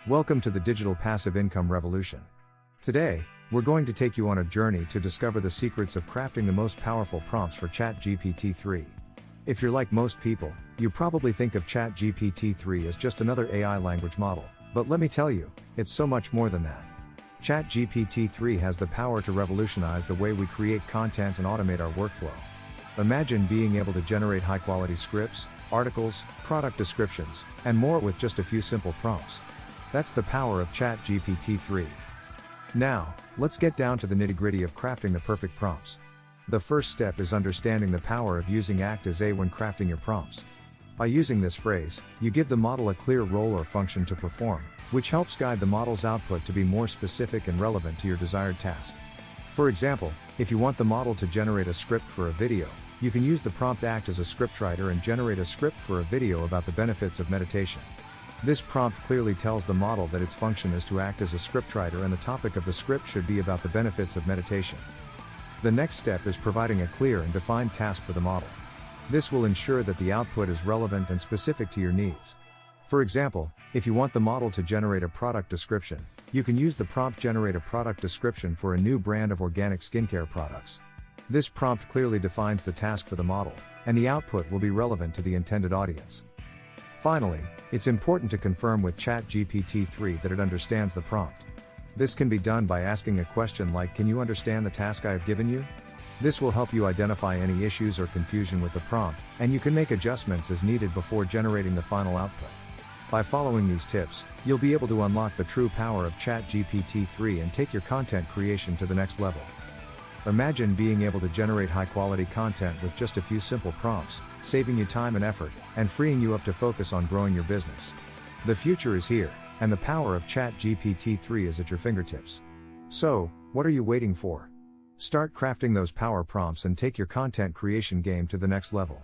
Welcome to the digital passive income revolution. Today, we're going to take you on a journey to discover the secrets of crafting the most powerful prompts for ChatGPT-3. If you're like most people, you probably think of ChatGPT-3 as just another AI language model, but let me tell you, it's so much more than that. ChatGPT-3 has the power to revolutionize the way we create content and automate our workflow. Imagine being able to generate high-quality scripts, articles, product descriptions, and more with just a few simple prompts. That's the power of ChatGPT-3. Now, let's get down to the nitty-gritty of crafting the perfect prompts. The first step is understanding the power of using Act as A when crafting your prompts. By using this phrase, you give the model a clear role or function to perform, which helps guide the model's output to be more specific and relevant to your desired task. For example, if you want the model to generate a script for a video, you can use the prompt Act as a scriptwriter and generate a script for a video about the benefits of meditation. This prompt clearly tells the model that its function is to act as a scriptwriter and the topic of the script should be about the benefits of meditation. The next step is providing a clear and defined task for the model. This will ensure that the output is relevant and specific to your needs. For example, if you want the model to generate a product description, you can use the prompt Generate a product description for a new brand of organic skincare products. This prompt clearly defines the task for the model, and the output will be relevant to the intended audience. Finally, it's important to confirm with ChatGPT-3 that it understands the prompt. This can be done by asking a question like, "Can you understand the task I have given you?" This will help you identify any issues or confusion with the prompt, and you can make adjustments as needed before generating the final output. By following these tips, you'll be able to unlock the true power of ChatGPT-3 and take your content creation to the next level. Imagine being able to generate high-quality content with just a few simple prompts, saving you time and effort, and freeing you up to focus on growing your business. The future is here, and the power of ChatGPT-3 is at your fingertips. So, what are you waiting for? Start crafting those power prompts and take your content creation game to the next level.